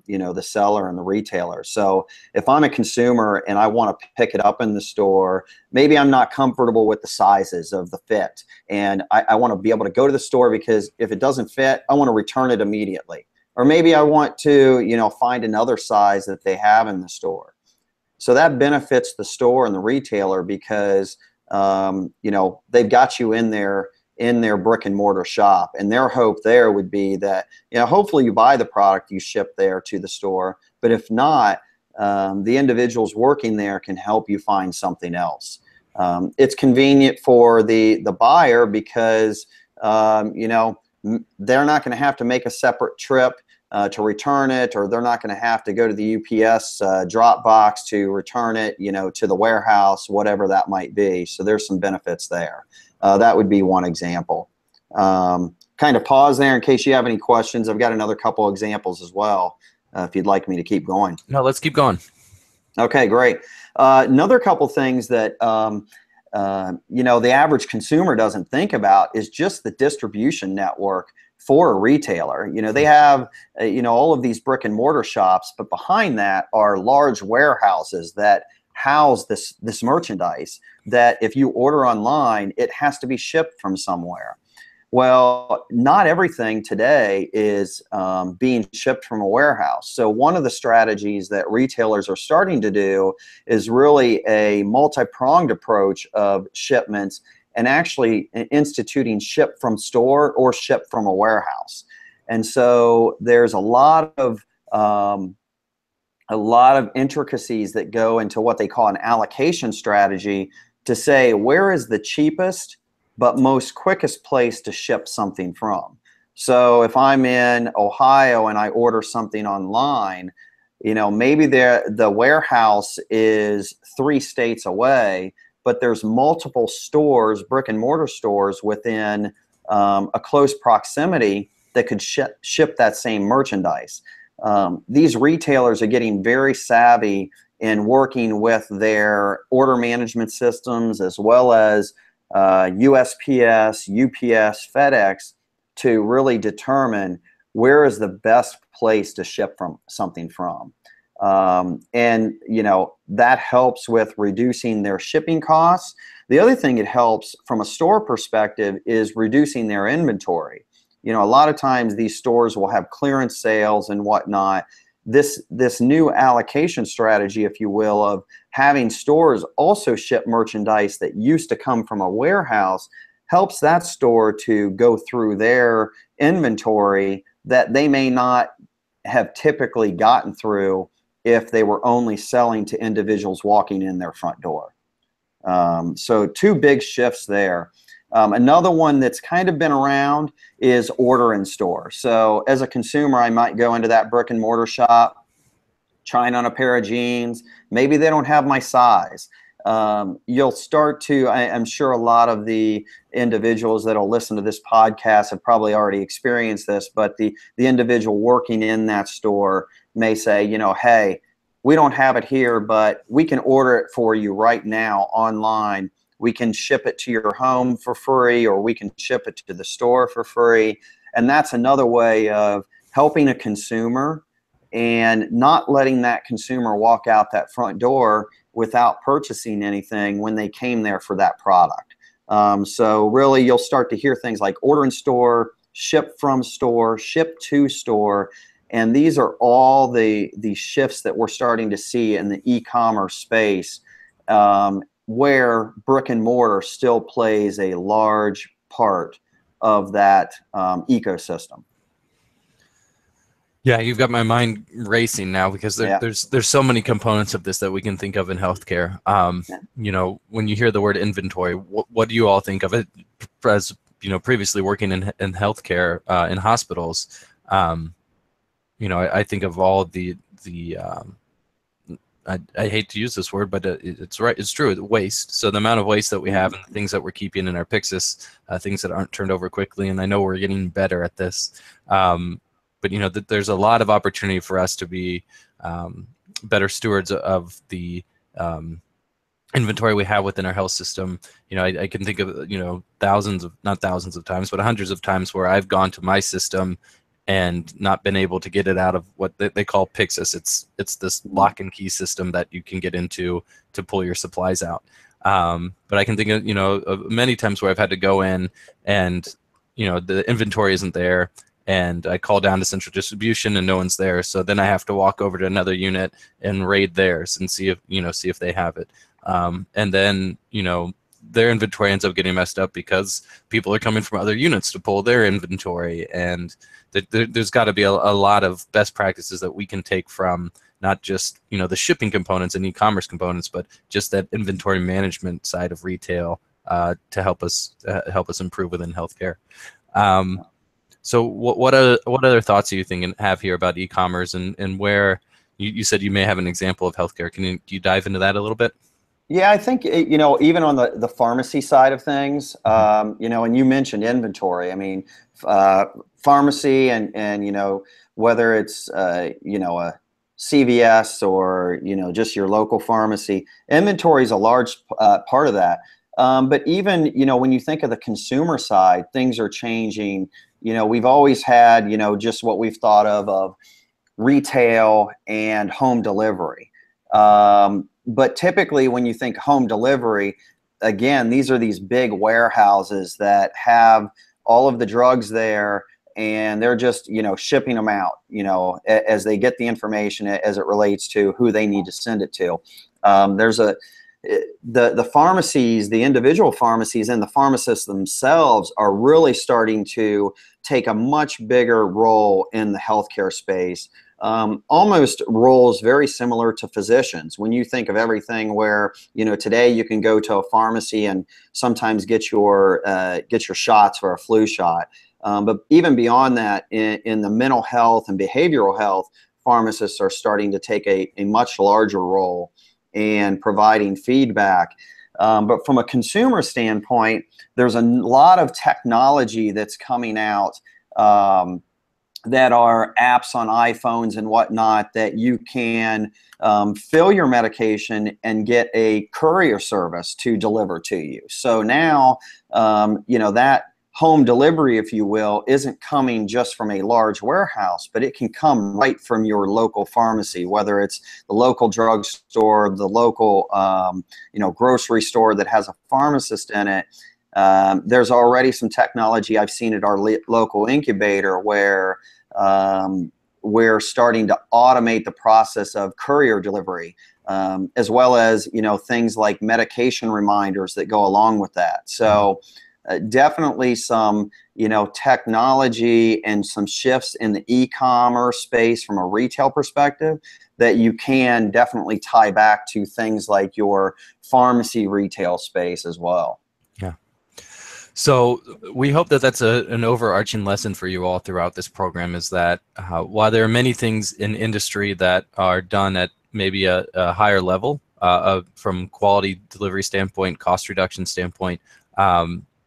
you know, the seller and the retailer. So if I'm a consumer and I want to pick it up in the store, maybe I'm not comfortable with the sizes of the fit, and I want to be able to go to the store, because if it doesn't fit, I want to return it immediately. Or maybe I want to, you know, find another size that they have in the store. So that benefits the store and the retailer, because you know, they've got you in their brick and mortar shop, and their hope there would be that, you know, hopefully you buy the product, you ship there to the store, but if not, the individuals working there can help you find something else. It's convenient for the buyer, because you know, they're not going to have to make a separate trip to return it, or they're not going to have to go to the UPS drop box to return it, you know, to the warehouse, whatever that might be. So there's some benefits there. That would be one example. Kind of pause there in case you have any questions. I've got another couple examples as well, if you'd like me to keep going. No, let's keep going. Okay, great. Another couple things that you know, the average consumer doesn't think about is just the distribution network for a retailer. You know, they have, you know, all of these brick and mortar shops, but behind that are large warehouses that house this merchandise, that if you order online, it has to be shipped from somewhere. Well, not everything today is being shipped from a warehouse. So one of the strategies that retailers are starting to do is really a multi-pronged approach of shipments, and actually instituting ship from store or ship from a warehouse. And so there's a lot of intricacies that go into what they call an allocation strategy to say where is the cheapest but most quickest place to ship something from. So if I'm in Ohio and I order something online, maybe the warehouse is 3 states away, but there's multiple stores, brick and mortar stores within a close proximity that could ship that same merchandise. These retailers are getting very savvy in working with their order management systems, as well as USPS, UPS, FedEx, to really determine where is the best place to ship something from. And that helps with reducing their shipping costs. The other thing it helps from a store perspective is reducing their inventory. A lot of times these stores will have clearance sales and whatnot. This new allocation strategy, if you will, of having stores also ship merchandise that used to come from a warehouse helps that store to go through their inventory that they may not have typically gotten through if they were only selling to individuals walking in their front door. So 2 big shifts there. Another one that's kind of been around is order in store. So as a consumer, I might go into that brick and mortar shop, trying on a pair of jeans. Maybe they don't have my size. You'll start to, I'm sure a lot of the individuals that'll listen to this podcast have probably already experienced this, but the individual working in that store may say, hey, we don't have it here, but we can order it for you right now online. We can ship it to your home for free, or we can ship it to the store for free. And that's another way of helping a consumer and not letting that consumer walk out that front door without purchasing anything when they came there for that product. So really, you'll start to hear things like order in store, ship from store, ship to store. And these are all the shifts that we're starting to see in the e-commerce space, where brick and mortar still plays a large part of that ecosystem. Yeah, you've got my mind racing now, because there's so many components of this that we can think of in healthcare. When you hear the word inventory, what do you all think of it as, previously working in healthcare, in hospitals? I think of all the I hate to use this word, but it's right. It's true. Waste. So the amount of waste that we have, and the things that we're keeping in our Pyxis, things that aren't turned over quickly. And I know we're getting better at this. But there's a lot of opportunity for us to be better stewards of the inventory we have within our health system. I can think of not thousands of times, but hundreds of times where I've gone to my system and not been able to get it out of what they call Pyxis. It's this lock and key system that you can get into to pull your supplies out. But I can think of many times where I've had to go in and the inventory isn't there, and I call down to central distribution and no one's there. So then I have to walk over to another unit and raid theirs and see if they have it. And then their inventory ends up getting messed up because people are coming from other units to pull their inventory. And there's got to be a lot of best practices that we can take from not just the shipping components and e-commerce components, but just that inventory management side of retail to help us improve within healthcare. So what other thoughts do you have here about e-commerce, and where you said you may have an example of healthcare? Can you dive into that a little bit? Yeah, I think, even on the pharmacy side of things, and you mentioned inventory. I mean, pharmacy and whether it's, a CVS or, just your local pharmacy, inventory is a large part of that. But even, when you think of the consumer side, things are changing. We've always had, just what we've thought of retail and home delivery. But typically when you think home delivery, again, these are these big warehouses that have all of the drugs there, and they're just, shipping them out, as they get the information as it relates to who they need to send it to. The pharmacies, the individual pharmacies and the pharmacists themselves are really starting to take a much bigger role in the healthcare space. almost roles very similar to physicians. When you think of everything where, today you can go to a pharmacy and sometimes get your shots for a flu shot. But even beyond that, in the mental health and behavioral health, pharmacists are starting to take a much larger role in providing feedback. But from a consumer standpoint, there's a lot of technology that's coming out that are apps on iPhones and whatnot that you can fill your medication and get a courier service to deliver to you. So now, that home delivery, if you will, isn't coming just from a large warehouse, but it can come right from your local pharmacy, whether it's the local drugstore, the local, grocery store that has a pharmacist in it. There's already some technology I've seen at our local incubator where we're starting to automate the process of courier delivery, as well as, things like medication reminders that go along with that. So definitely some, technology and some shifts in the e-commerce space from a retail perspective that you can definitely tie back to things like your pharmacy retail space as well. Yeah. So we hope that that's an overarching lesson for you all throughout this program, is that while there are many things in industry that are done at maybe a higher level from quality delivery standpoint, cost reduction standpoint,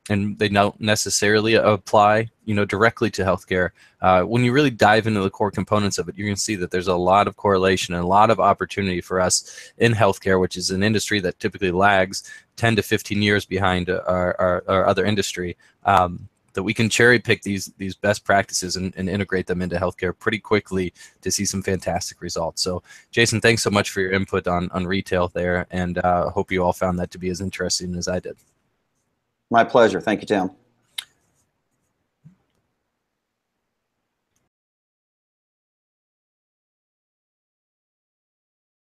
and they don't necessarily apply, directly to healthcare. When you really dive into the core components of it, you're going to see that there's a lot of correlation and a lot of opportunity for us in healthcare, which is an industry that typically lags 10 to 15 years behind our other industry. That we can cherry pick these best practices and integrate them into healthcare pretty quickly to see some fantastic results. So, Jason, thanks so much for your input on retail there, and hope you all found that to be as interesting as I did. My pleasure. Thank you, Tim.